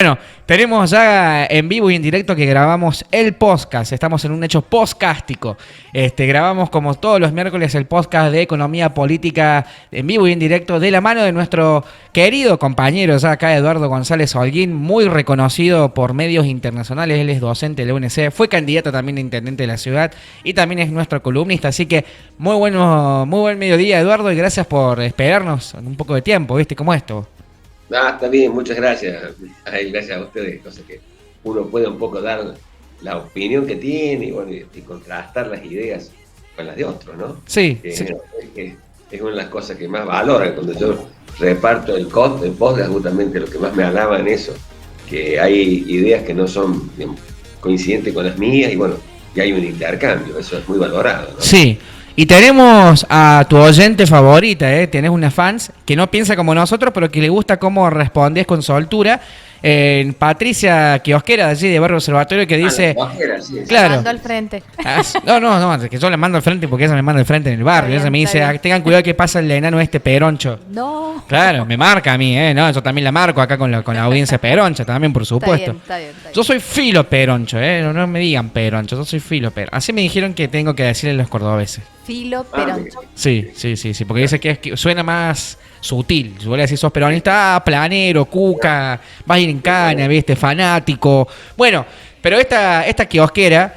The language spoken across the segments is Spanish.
Bueno, tenemos ya en vivo y en directo que grabamos el podcast. Estamos en un hecho podcástico. Grabamos como todos los miércoles el podcast de economía política en vivo y en directo de la mano de nuestro querido compañero ya acá, Eduardo González Holguín, muy reconocido por medios internacionales. Él es docente de la UNC, fue candidato también a intendente de la ciudad y también es nuestro columnista. Así que muy buen mediodía, Eduardo, y gracias por esperarnos un poco de tiempo, ¿viste? ¿Cómo esto? Está bien, muchas gracias. Ay, gracias a ustedes, cosa que uno puede un poco dar la opinión que tiene y, bueno, y contrastar las ideas con las de otros, ¿no? Sí, sí. Es una de las cosas que más valoran cuando yo reparto el podcast, justamente lo que más me alaba en eso, que hay ideas que no son, digamos, coincidentes con las mías y bueno, y hay un intercambio, eso es muy valorado, ¿no? Sí. Y tenemos a tu oyente favorita, ¿eh? Tenés una fans que no piensa como nosotros, pero que le gusta cómo respondés con soltura. Patricia Kiosquera, de allí de Barrio Observatorio, que dice... Sí, claro. Mando al frente. No, que yo le mando al frente porque ella me manda al frente en el barrio. Ella me dice, tengan cuidado que pasa el enano peroncho. No. Claro, me marca a mí, ¿no? Yo también la marco acá con la audiencia peroncha también, por supuesto. Está bien. Yo soy filo peroncho, no me digan peroncho, yo soy filo peroncho. Así me dijeron que tengo que decirle a los cordobeses. Filo peroncho. Sí, porque dice que suena más sutil. Si vos le decís sos peronista, planero, cuca, vas a ir en cana, ¿viste? Fanático. Bueno, pero esta kiosquera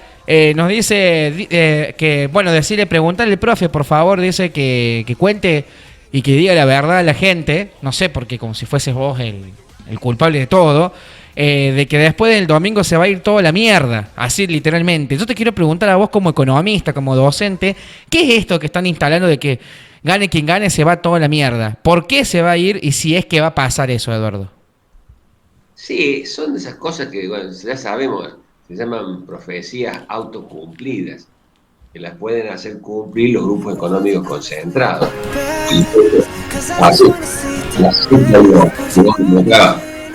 nos dice que, bueno, preguntarle al profe, por favor, dice que cuente y que diga la verdad a la gente, no sé, porque como si fueses vos el culpable de todo, de que después del domingo se va a ir toda la mierda, así literalmente. Yo te quiero preguntar a vos como economista, como docente, ¿qué es esto que están instalando de que gane quien gane, se va toda la mierda? ¿Por qué se va a ir y si es que va a pasar eso, Eduardo? Sí, son de esas cosas que, bueno, ya sabemos, se llaman profecías autocumplidas, que las pueden hacer cumplir los grupos económicos concentrados. Así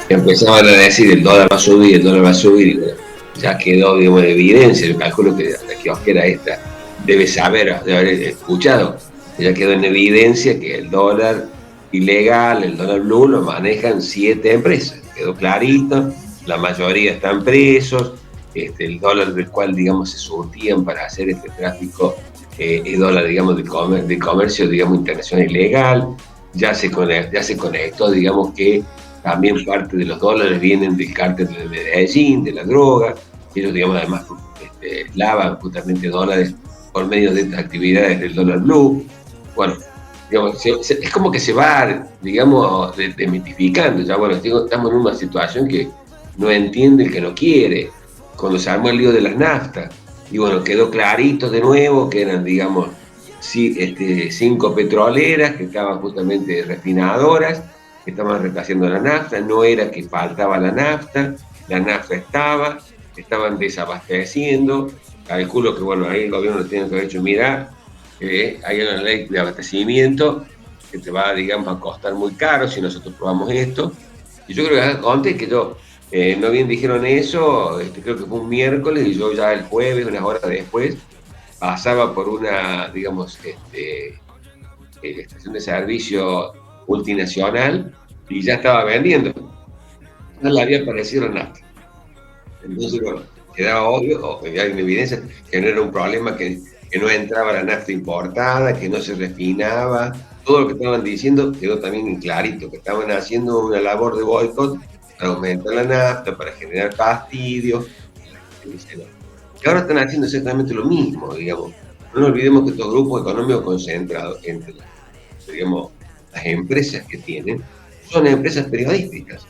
empezaban a decir el dólar va a subir, y bueno, ya quedó, digamos, de evidencia. Yo calculo que la kiosquera esta debe haber escuchado, ya quedó en evidencia que el dólar ilegal, el dólar blue, lo manejan 7 empresas. Quedó clarito, la mayoría están presos, el dólar del cual, digamos, se surtían para hacer este tráfico es dólar, digamos, de comercio, digamos, internacional ilegal. Ya se conectó, digamos, que también parte de los dólares vienen del cártel de Medellín, de la droga. Ellos, digamos, además lavan justamente dólares por medio de estas actividades del dólar blue. Bueno, digamos, es como que se va, digamos, demitificando. Ya, bueno, estamos en una situación que no entiende el que no quiere. Cuando se armó el lío de las naftas, y bueno, quedó clarito de nuevo que eran, digamos, 5 petroleras que estaban justamente refinadoras, que estaban repaseando la nafta. No era que faltaba la nafta estaban desabasteciendo. Calculo que, bueno, ahí el gobierno tiene que haber hecho, mira, hay una ley de abastecimiento que te va, digamos, a costar muy caro si nosotros probamos esto. Y yo creo que antes que no bien dijeron eso, creo que fue un miércoles y yo ya el jueves, unas horas después, pasaba por una, digamos, estación de servicio multinacional y ya estaba vendiendo. No le había aparecido la nafta. Entonces, bueno, quedaba obvio, ya en evidencia, que no era un problema que no entraba la nafta importada, que no se refinaba. Todo lo que estaban diciendo quedó también clarito, que estaban haciendo una labor de boicot para aumentar la nafta, para generar fastidio. Y ahora están haciendo exactamente lo mismo, digamos. No nos olvidemos que estos grupos económicos concentrados entre, digamos, las empresas que tienen, son empresas periodísticas.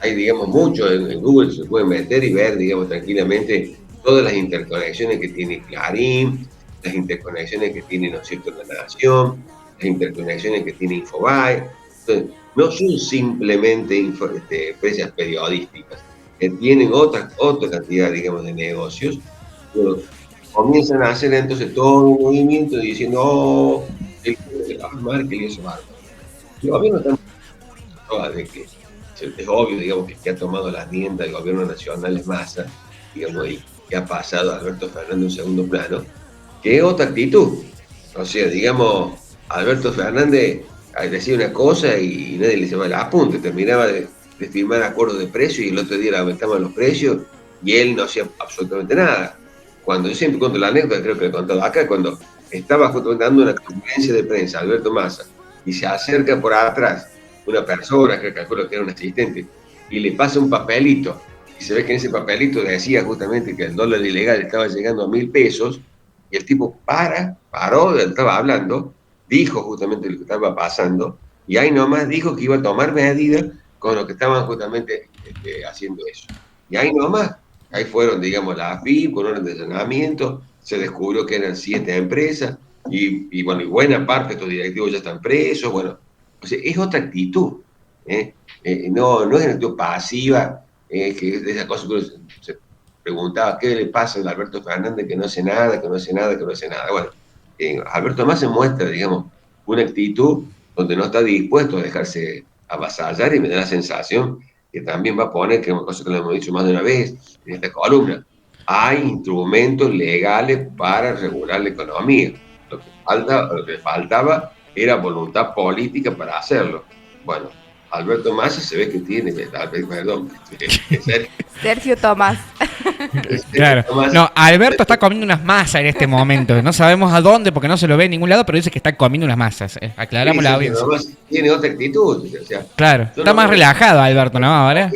Hay, digamos, mucho en Google, se puede meter y ver, digamos, tranquilamente todas las interconexiones que tiene Clarín, las interconexiones que tiene, ¿no es cierto?, La Nación, las interconexiones que tiene Infobae. Entonces, no son simplemente empresas periodísticas, que tienen otra cantidad, digamos, de negocios, pero comienzan a hacer entonces todo un movimiento diciendo, oh, el que va a armar, que le hizo mal. El gobierno está de que es obvio, digamos, que ha tomado las riendas del gobierno nacional es Massa, digamos, y que ha pasado a Alberto Fernández en segundo plano, que es otra actitud. O sea, digamos, Alberto Fernández decía una cosa y nadie le llevaba el apunte, terminaba de firmar acuerdos de precios y el otro día le aumentaban los precios y él no hacía absolutamente nada. Cuando yo siempre cuento la anécdota, creo que le he contado acá, cuando estaba justamente dando una conferencia de prensa, Alberto Massa, y se acerca por atrás una persona, que calculo que era un asistente, y le pasa un papelito, y se ve que en ese papelito decía justamente que el dólar ilegal estaba llegando a 1.000 pesos, y el tipo paró, estaba hablando, dijo justamente lo que estaba pasando, y ahí nomás dijo que iba a tomar medidas con lo que estaban justamente haciendo eso. Y ahí nomás, ahí fueron, digamos, la AFIP, con orden de allanamiento, se descubrió que eran 7 empresas, bueno, y buena parte de estos directivos ya están presos, bueno, o sea, es otra actitud, ¿eh? No es una actitud pasiva, que es de esa cosa que uno se preguntaba, ¿qué le pasa a Alberto Fernández que no hace nada, que no hace nada, que no hace nada? Bueno, Alberto más se muestra, digamos, una actitud donde no está dispuesto a dejarse avasallar y me da la sensación que también va a poner, que es una cosa que lo hemos dicho más de una vez en esta columna, hay instrumentos legales para regular la economía. Lo que faltaba era voluntad política para hacerlo. Bueno, Alberto Massa se ve que tiene, perdón, Sergio Tomás. Claro. No, Alberto está comiendo unas masas en este momento. No sabemos a dónde porque no se lo ve en ningún lado, pero dice que está comiendo unas masas. Aclaramos la audiencia. Tiene otra actitud. O sea, claro, está más relajado Alberto, ¿no? Ahora.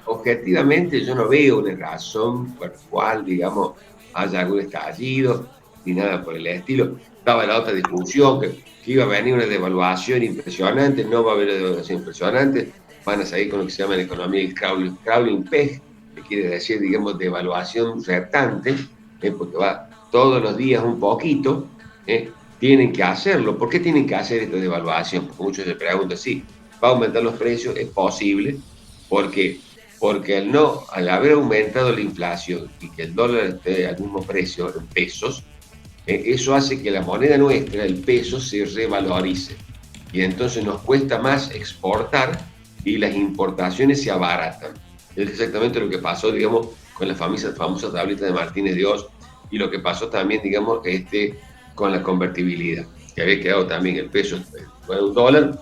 Objetivamente yo no veo una razón por la cual, digamos, haya algún estallido ni nada por el estilo. Estaba la otra discusión que iba a venir una devaluación impresionante, no va a haber una devaluación impresionante, van a salir con lo que se llama en economía el crawling peg, que quiere decir, digamos, devaluación retante, porque va todos los días un poquito, tienen que hacerlo. ¿Por qué tienen que hacer esta devaluación? Porque muchos se preguntan, sí, va a aumentar los precios, es posible, porque al haber aumentado la inflación y que el dólar esté al mismo precio en pesos, eso hace que la moneda nuestra, el peso, se revalorice. Y entonces nos cuesta más exportar y las importaciones se abaratan. Es exactamente lo que pasó, digamos, con la famosa tablita de Martínez de Oz y lo que pasó también, digamos, con la convertibilidad, que había quedado también el peso con un dólar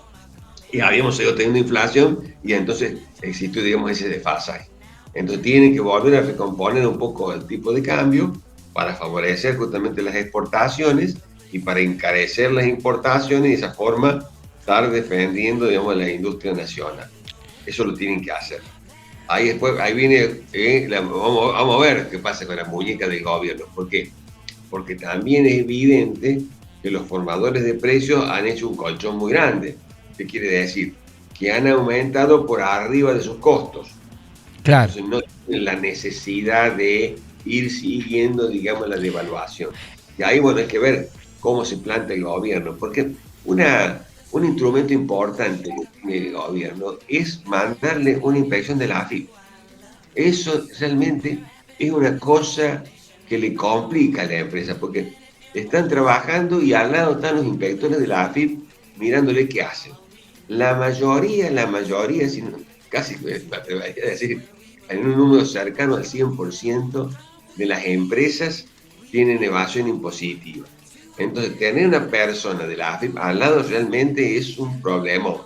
y habíamos seguido teniendo inflación y entonces existió, digamos, ese desfasaje. Entonces tienen que volver a recomponer un poco el tipo de cambio para favorecer justamente las exportaciones y para encarecer las importaciones y de esa forma estar defendiendo, digamos, la industria nacional. Eso lo tienen que hacer. Ahí viene, vamos a ver qué pasa con la muñeca del gobierno. ¿Por qué? Porque también es evidente que los formadores de precios han hecho un colchón muy grande. ¿Qué quiere decir? Que han aumentado por arriba de sus costos. Claro. Entonces no tienen la necesidad de ir siguiendo, digamos, la devaluación. Y ahí, bueno, hay que ver cómo se plantea el gobierno, porque un instrumento importante que tiene el gobierno es mandarle una inspección de la AFIP. Eso realmente es una cosa que le complica a la empresa, porque están trabajando y al lado están los inspectores de la AFIP mirándole qué hacen. La mayoría, casi me atrevería a decir, en un número cercano al 100% de las empresas tienen evasión impositiva. Entonces, tener una persona de la AFIP al lado realmente es un problema.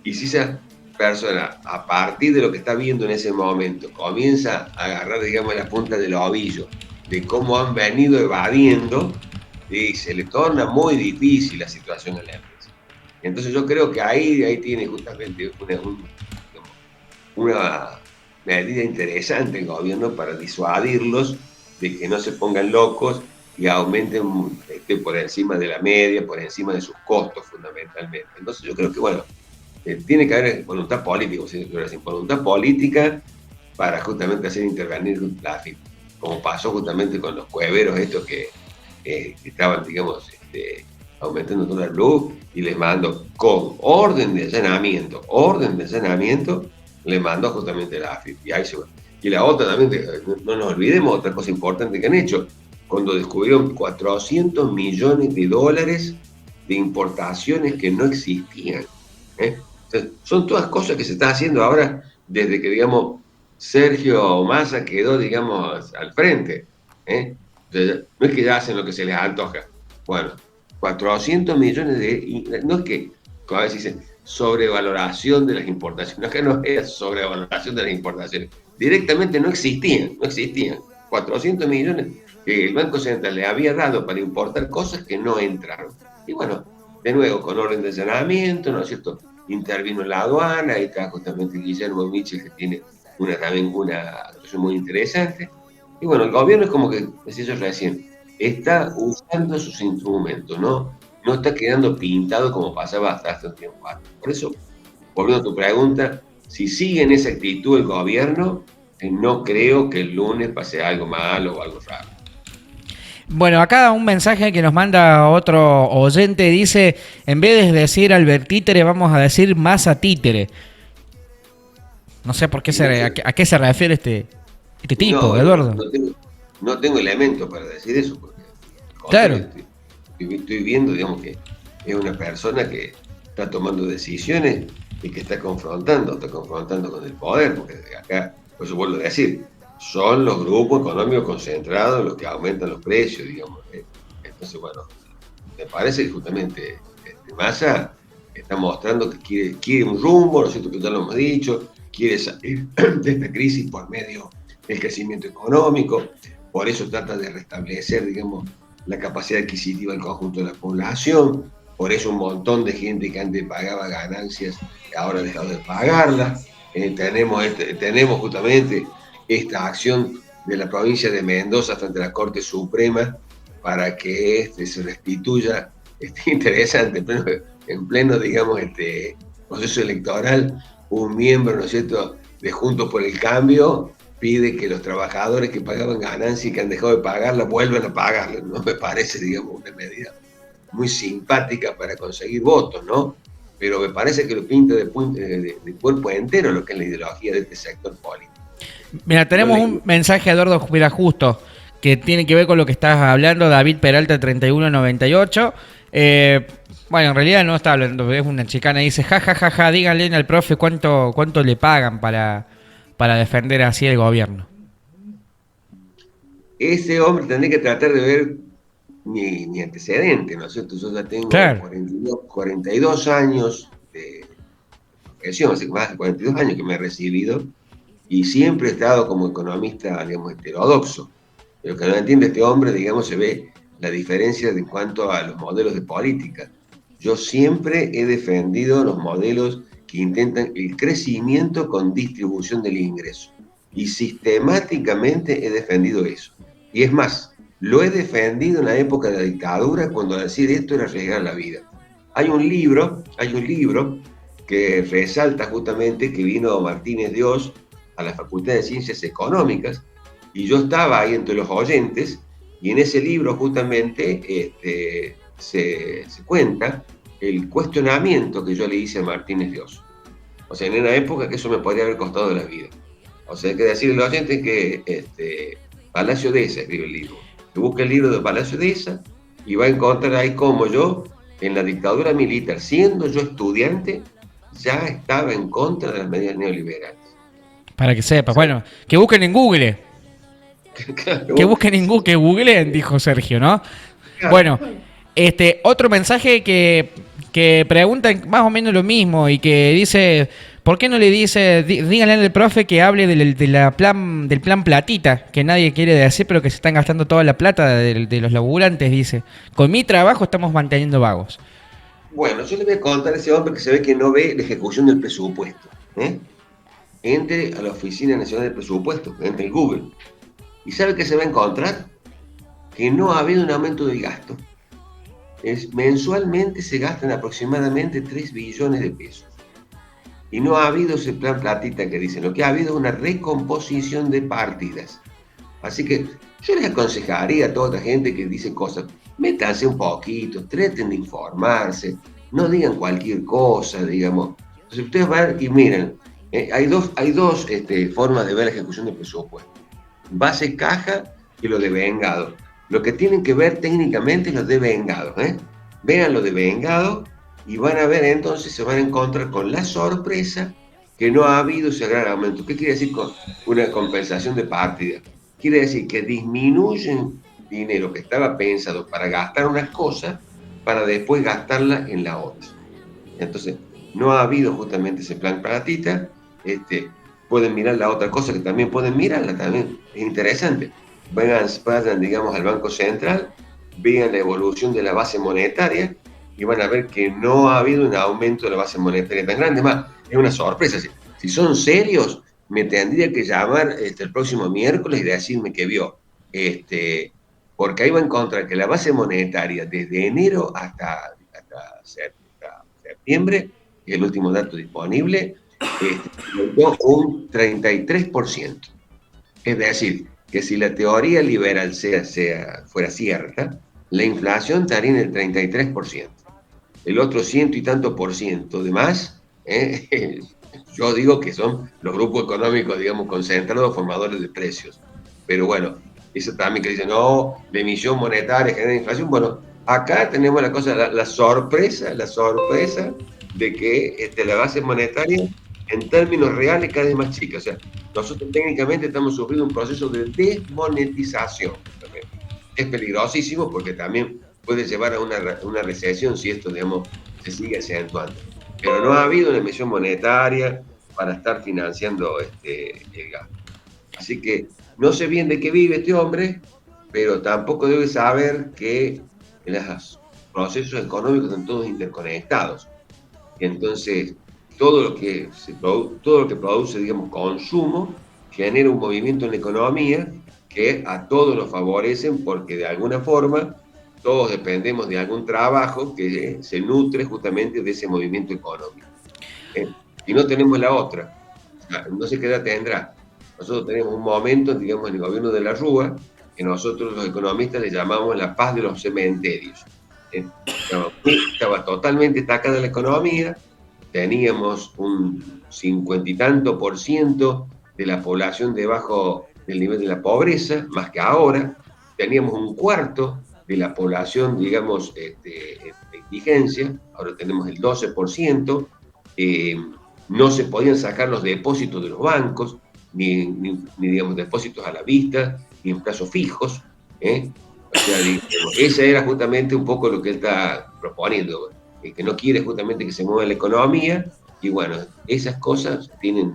Y si esa persona, a partir de lo que está viendo en ese momento, comienza a agarrar, digamos, la punta del ovillo de cómo han venido evadiendo, y se le torna muy difícil la situación en la empresa. Entonces yo creo que ahí tiene justamente una medida interesante el gobierno para disuadirlos de que no se pongan locos y aumenten por encima de la media, por encima de sus costos fundamentalmente. Entonces yo creo que, bueno, tiene que haber voluntad política, voluntad política para justamente hacer intervenir la AFIP, como pasó justamente con los cueveros estos que estaban, digamos, aumentando toda la luz y les mandó con orden de allanamiento, le mandó justamente la AFIP. Y ahí se va. Y la otra también, no nos olvidemos, otra cosa importante que han hecho, cuando descubrieron 400 millones de dólares de importaciones que no existían. Entonces, son todas cosas que se están haciendo ahora desde que, digamos, Sergio Massa quedó, digamos, al frente. Entonces, no es que ya hacen lo que se les antoja. Bueno, 400 millones no es que, a veces dicen, sobrevaloración de las importaciones. Acá no era sobrevaloración de las importaciones. Directamente no existían. 400 millones que el Banco Central le había dado para importar cosas que no entraron. Y bueno, de nuevo, con orden de allanamiento, ¿no es cierto? Intervino la aduana, y está justamente Guillermo Michel, que tiene también una actuación muy interesante. Y bueno, el gobierno es como que, decía yo recién, está usando sus instrumentos, no está quedando pintado como pasaba hasta hace un tiempo. Por eso, volviendo a tu pregunta, si sigue en esa actitud el gobierno, no creo que el lunes pase algo malo o algo raro. Bueno, acá un mensaje que nos manda otro oyente dice, en vez de decir Albert Títere, vamos a decir Massa Títere. No sé por qué a qué se refiere este tipo, Eduardo. No tengo elementos para decir eso, porque claro. Estoy viendo, digamos, que es una persona que está tomando decisiones y que está confrontando con el poder, porque acá, por eso vuelvo a decir, son los grupos económicos concentrados los que aumentan los precios, digamos. Entonces, bueno, me parece que justamente Massa está mostrando que quiere un rumbo, ¿no es cierto?, que ya lo hemos dicho, quiere salir de esta crisis por medio del crecimiento económico, por eso trata de restablecer, digamos, la capacidad adquisitiva del conjunto de la población, por eso un montón de gente que antes pagaba ganancias ahora ha dejado de pagarlas. Tenemos justamente esta acción de la provincia de Mendoza frente a la Corte Suprema para que se restituya, interesante, en pleno digamos, proceso electoral, un miembro, ¿no es cierto?, de Juntos por el Cambio pide que los trabajadores que pagaban ganancias y que han dejado de pagarla vuelvan a pagarla. No me parece, digamos, una medida muy simpática para conseguir votos, ¿no? Pero me parece que lo pinta de cuerpo entero lo que es la ideología de este sector político. Mira, tenemos un mensaje, Eduardo, mira, justo, que tiene que ver con lo que estás hablando, David Peralta 3198. Bueno, en realidad no está hablando, es una chicana, dice, ja, díganle al profe cuánto le pagan para defender así el gobierno. Ese hombre tendría que tratar de ver mi antecedente, ¿no es cierto? Yo ya tengo 42 años de profesión, hace más de 42 años que me he recibido, y siempre he estado como economista, digamos, heterodoxo. Pero que no entiende este hombre, digamos, se ve la diferencia en cuanto a los modelos de política. Yo siempre he defendido los modelos que intentan el crecimiento con distribución del ingreso. Y sistemáticamente he defendido eso. Y es más, lo he defendido en la época de la dictadura, cuando decir esto era arriesgar la vida. Hay un libro que resalta justamente que vino Martínez Dios a la Facultad de Ciencias Económicas, y yo estaba ahí entre los oyentes, y en ese libro justamente se cuenta el cuestionamiento que yo le hice a Martínez Dios. O sea, en una época que eso me podría haber costado la vida. O sea, hay que decirle a los oyentes que Palacio Deza escribe el libro. Que busque el libro de Palacio Deza y va a encontrar ahí cómo yo, en la dictadura militar, siendo yo estudiante, ya estaba en contra de las medidas neoliberales. Para que sepa, sí. Bueno, que busquen en Google. Claro. Que busquen en Google, que googleen, dijo Sergio, ¿no? Claro. Bueno, otro mensaje que pregunta más o menos lo mismo y que dice, ¿por qué no le dice, díganle al profe que hable del plan platita, que nadie quiere decir, pero que se están gastando toda la plata de los laburantes, dice. Con mi trabajo estamos manteniendo vagos. Bueno, yo le voy a contar a ese hombre que se ve que no ve la ejecución del presupuesto. Entre a la Oficina Nacional del Presupuesto, entre el Google. ¿Y sabe qué se va a encontrar? Que no ha habido un aumento del gasto. Mensualmente se gastan aproximadamente 3 billones de pesos. Y no ha habido ese plan platita que dicen, lo que ha habido es una recomposición de partidas. Así que yo les aconsejaría a toda la gente que dice cosas, métanse un poquito, traten de informarse, no digan cualquier cosa, digamos. Entonces ustedes van y miren, hay dos formas de ver la ejecución del presupuesto. Base caja y lo de vengado. Lo que tienen que ver técnicamente es lo de vengado. Vean lo de vengado y van a ver, entonces se van a encontrar con la sorpresa que no ha habido ese gran aumento. ¿Qué quiere decir con una compensación de partida? Quiere decir que disminuyen dinero que estaba pensado para gastar unas cosas para después gastarla en la otra. Entonces, no ha habido justamente ese plan platita. Pueden mirar la otra cosa que también pueden mirarla, también es interesante. Vayan, digamos, al Banco Central, vean la evolución de la base monetaria y van a ver que no ha habido un aumento de la base monetaria tan grande. Más, es una sorpresa. Si son serios, me tendría que llamar el próximo miércoles y decirme que vio. Porque ahí va a encontrar que la base monetaria desde enero hasta septiembre, que es el último dato disponible, aumentó un 33%. Es decir, que si la teoría liberal fuera cierta, la inflación estaría en el 33%. El otro ciento y tanto por ciento de más, yo digo que son los grupos económicos, digamos, concentrados, formadores de precios. Pero bueno, eso también que dicen, no, la emisión monetaria genera inflación. Bueno, acá tenemos la cosa, la sorpresa de que la base monetaria en términos reales cada vez más chica. O sea, nosotros técnicamente estamos sufriendo un proceso de desmonetización. También. Es peligrosísimo porque también puede llevar a una recesión si esto, digamos, se sigue acentuando. Pero no ha habido una emisión monetaria para estar financiando el gasto. Así que no sé bien de qué vive este hombre, pero tampoco debe saber que los procesos económicos están todos interconectados. Y entonces, todo lo que produce, digamos, consumo, genera un movimiento en la economía que a todos nos favorecen porque de alguna forma todos dependemos de algún trabajo que se nutre justamente de ese movimiento económico. Y no tenemos la otra. No sé qué edad tendrá. Nosotros tenemos un momento, digamos, en el gobierno de la Rúa, que nosotros los economistas le llamamos la paz de los cementerios. Estaba totalmente atacada la economía, teníamos un 50 y tanto por ciento de la población debajo del nivel de la pobreza, más que ahora, teníamos un cuarto de la población, digamos, de indigencia, ahora tenemos el 12%, no se podían sacar los depósitos de los bancos, ni digamos, depósitos a la vista, ni en plazos fijos, O sea, digamos, ese era justamente un poco lo que él está proponiendo, que no quiere justamente que se mueva la economía, y bueno, esas cosas tienen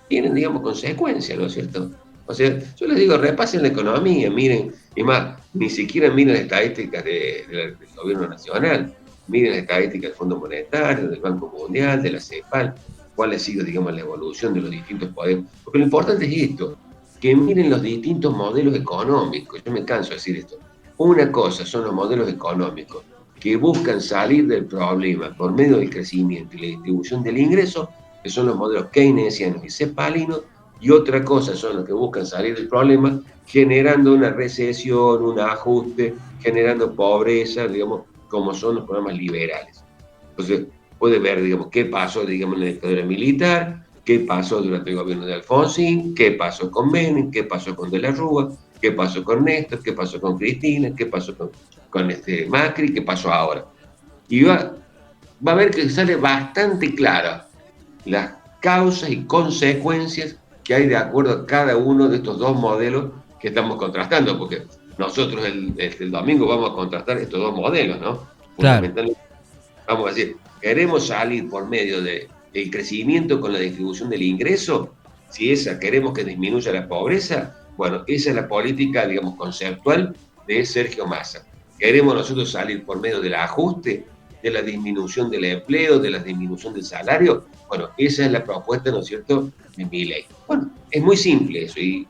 digamos, consecuencias, ¿no es cierto? O sea, yo les digo, repasen la economía, miren, y más, ni siquiera miren las estadísticas del gobierno nacional, miren las estadísticas del Fondo Monetario, del Banco Mundial, de la CEPAL, cuál ha sido, digamos, la evolución de los distintos poderes. Porque lo importante es esto, que miren los distintos modelos económicos. Yo me canso de decir esto. Una cosa son los modelos económicos que buscan salir del problema por medio del crecimiento y la distribución del ingreso, que son los modelos keynesianos y cepalinos, y otra cosa son los que buscan salir del problema generando una recesión, un ajuste, generando pobreza, digamos, como son los programas liberales. Entonces, puede ver, digamos, qué pasó, digamos, en la dictadura militar, qué pasó durante el gobierno de Alfonsín, qué pasó con Menem, qué pasó con De la Rúa, qué pasó con Néstor, qué pasó con Cristina, qué pasó con Macri, qué pasó ahora. Y va a ver que sale bastante clara las causas y consecuencias que hay de acuerdo a cada uno de estos dos modelos que estamos contrastando, porque nosotros el domingo vamos a contrastar estos dos modelos, ¿no? Claro. Fundamentalmente, vamos a decir, queremos salir por medio del crecimiento con la distribución del ingreso, si queremos que disminuya la pobreza, bueno, esa es la política, digamos, conceptual de Sergio Massa. Queremos nosotros salir por medio del ajuste, de la disminución del empleo, de la disminución del salario. Bueno, esa es la propuesta, ¿no es cierto?, de Milei. Bueno, es muy simple eso, y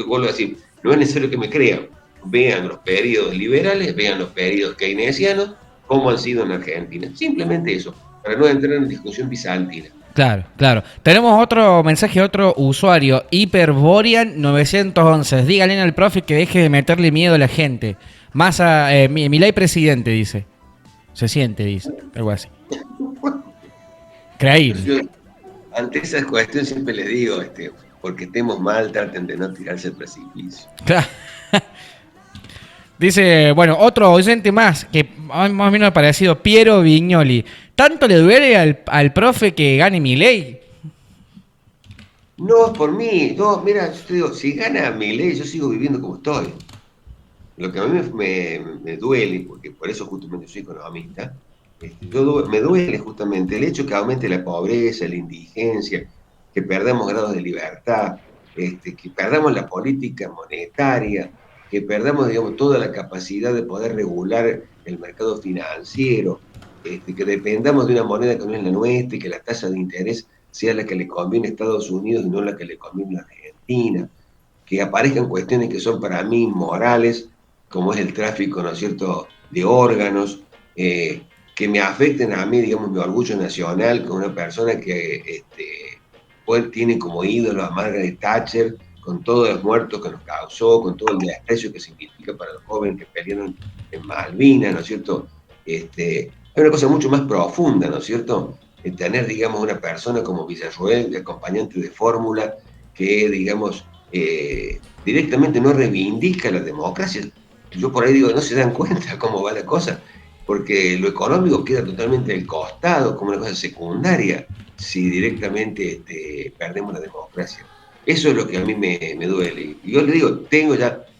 vuelvo a decir, no es necesario que me crean. Vean los periodos liberales, vean los periodos keynesianos, cómo han sido en Argentina. Simplemente eso, para no entrar en discusión bizantina. Claro, claro. Tenemos otro mensaje, otro usuario, Hyperborian911. Díganle al profe que deje de meterle miedo a la gente. Massa, Milei presidente, dice. Se siente, dice. Algo así. Creíble. Yo, ante esas cuestiones siempre les digo, porque estemos mal, traten de no tirarse al precipicio. Claro. Dice, bueno, otro oyente más, que más o menos parecido, Piero Vignoli. ¿Tanto le duele al profe que gane Milei? No, por mí, no, mira, yo te digo, si gana Milei, yo sigo viviendo como estoy. Lo que a mí me duele, porque por eso justamente soy economista, Me duele justamente el hecho que aumente la pobreza, la indigencia, que perdamos grados de libertad, que perdamos la política monetaria, que perdamos, digamos, toda la capacidad de poder regular el mercado financiero, que dependamos de una moneda que no es la nuestra y que la tasa de interés sea la que le conviene a Estados Unidos y no la que le conviene a Argentina, que aparezcan cuestiones que son para mí morales, como es el tráfico, ¿no es cierto?, de órganos, que me afecten a mí, digamos, mi orgullo nacional, como una persona que tiene como ídolo a Margaret Thatcher, con todos los muertos que nos causó, con todo el desprecio que significa para los jóvenes que pelearon en Malvinas, ¿no es cierto? Hay una cosa mucho más profunda, ¿no es cierto? El tener, digamos, una persona como Villarroel, de acompañante de fórmula, que, digamos, directamente no reivindica la democracia. Yo por ahí digo, no se dan cuenta cómo va la cosa, porque lo económico queda totalmente al costado, como una cosa secundaria, si directamente perdemos la democracia. Eso es lo que a mí me duele. Y yo le digo,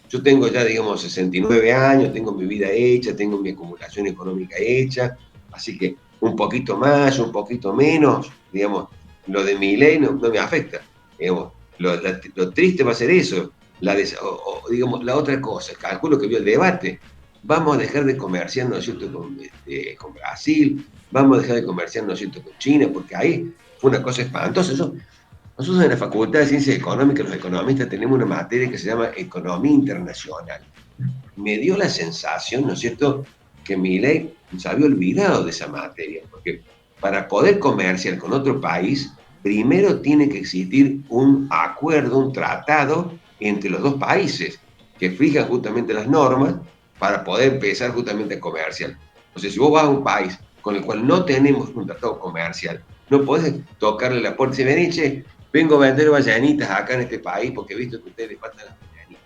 yo tengo ya, digamos, 69 años, tengo mi vida hecha, tengo mi acumulación económica hecha, así que un poquito más, un poquito menos, digamos, lo de mi ley no me afecta. Digamos, lo triste va a ser eso, digamos, la otra cosa, calculo que vio el debate, vamos a dejar de comerciar, ¿no es cierto?, con Brasil, vamos a dejar de comerciar, ¿no es cierto?, con China, porque ahí fue una cosa espantosa. Nosotros en la Facultad de Ciencias Económicas, los economistas, tenemos una materia que se llama Economía Internacional. Me dio la sensación, ¿no es cierto?, que Milei se había olvidado de esa materia, porque para poder comerciar con otro país, primero tiene que existir un acuerdo, un tratado entre los dos países que fijan justamente las normas para poder empezar justamente a comerciar. Entonces, si vos vas a un país con el cual no tenemos un tratado comercial, no podés tocarle la puerta y decir, che, vengo a vender ballenitas acá en este país porque he visto que a ustedes les faltan las ballenitas.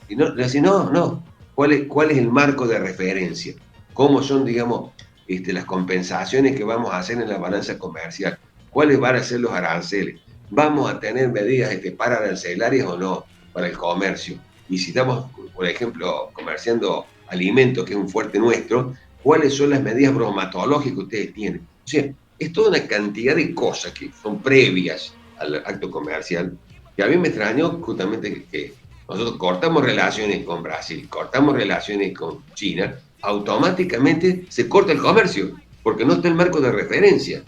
Y no, le decís, no, ¿cuál es el marco de referencia? ¿Cómo son, digamos, las compensaciones que vamos a hacer en la balanza comercial? ¿Cuáles van a ser los aranceles? ¿Vamos a tener medidas pararancelarias o no para el comercio? Y si estamos, por ejemplo, comerciando alimentos, que es un fuerte nuestro, ¿cuáles son las medidas bromatológicas que ustedes tienen? O sea, es toda una cantidad de cosas que son previas al acto comercial, que a mí me extrañó justamente que nosotros cortamos relaciones con Brasil, cortamos relaciones con China, automáticamente se corta el comercio, porque no está el marco de referencia.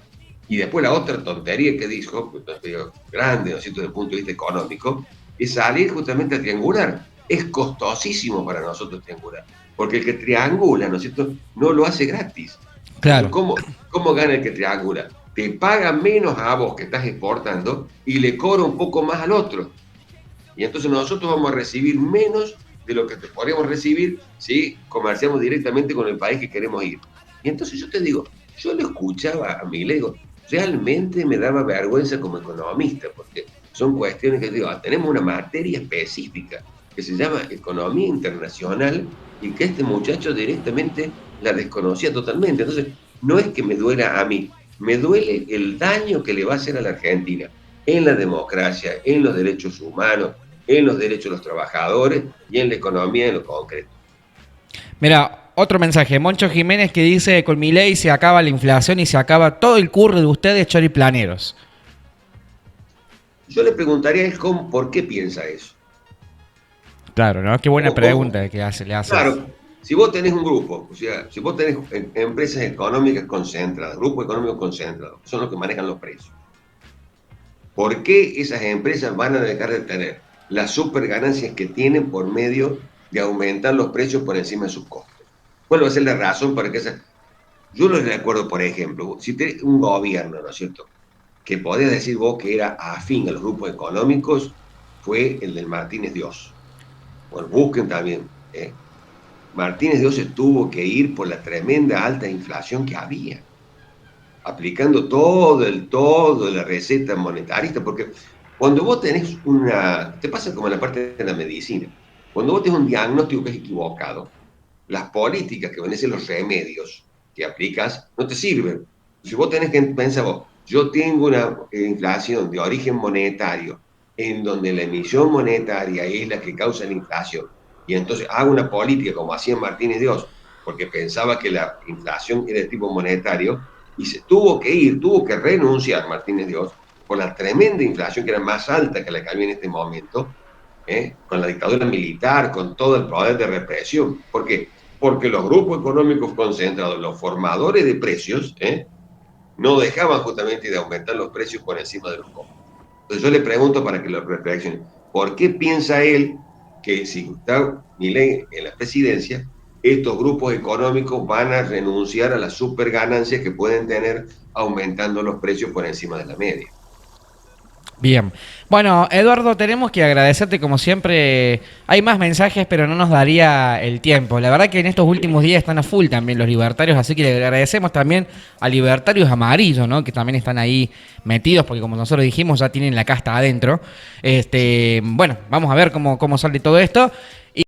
Y después la otra tontería que dijo, grande, ¿no es cierto?, desde el punto de vista económico, es salir justamente a triangular. Es costosísimo para nosotros triangular, porque el que triangula, ¿no es cierto?, no lo hace gratis. Claro. ¿Cómo gana el que triangula? Te paga menos a vos que estás exportando y le cobra un poco más al otro. Y entonces nosotros vamos a recibir menos de lo que podríamos recibir si comerciamos directamente con el país que queremos ir. Y entonces yo te digo, yo lo escuchaba a Milei, realmente me daba vergüenza como economista, porque son cuestiones que digo, tenemos una materia específica que se llama Economía Internacional y que este muchacho directamente la desconocía totalmente. Entonces, no es que me duela a mí, me duele el daño que le va a hacer a la Argentina en la democracia, en los derechos humanos, en los derechos de los trabajadores y en la economía en lo concreto. Mira, otro mensaje. Moncho Jiménez que dice, con Milei se acaba la inflación y se acaba todo el curro de ustedes choriplaneros. Yo le preguntaría a él por qué piensa eso. Claro, ¿no? Qué buena pregunta que le hace. Claro, si vos tenés un grupo, o sea, si vos tenés empresas económicas concentradas, grupos económicos concentrados, son los que manejan los precios. ¿Por qué esas empresas van a dejar de tener las super ganancias que tienen por medio de aumentar los precios por encima de sus costos? ¿Cuál va a ser la razón para que esas... Yo les recuerdo, por ejemplo, si tenés un gobierno, ¿no es cierto?, que podés decir vos que era afín a los grupos económicos, fue el del Martínez Dios. Bueno, busquen también. Martínez Dios tuvo que ir por la tremenda alta inflación que había, aplicando todo la receta monetarista, porque cuando vos tenés te pasa como en la parte de la medicina, cuando vos tenés un diagnóstico que es equivocado, las políticas que van a ser los remedios que aplicas no te sirven. Si vos tenés que pensar yo tengo una inflación de origen monetario, en donde la emisión monetaria es la que causa la inflación, y entonces hago una política como hacía Martínez Dios, porque pensaba que la inflación era de tipo monetario, y se tuvo que renunciar Martínez de Oz por la tremenda inflación que era más alta que la que había en este momento, con la dictadura militar, con todo el poder de represión. ¿Por qué? Porque los grupos económicos concentrados, los formadores de precios, no dejaban justamente de aumentar los precios por encima de los costos. Entonces yo le pregunto para que lo reflexionen, ¿por qué piensa él que si está Milei en la presidencia, estos grupos económicos van a renunciar a las superganancias que pueden tener aumentando los precios por encima de la media? Bien. Bueno, Eduardo, tenemos que agradecerte como siempre. Hay más mensajes, pero no nos daría el tiempo. La verdad que en estos últimos días están a full también los libertarios, así que le agradecemos también a libertarios amarillos, ¿no? Que también están ahí metidos, porque como nosotros dijimos, ya tienen la casta adentro. Bueno, vamos a ver cómo sale todo esto.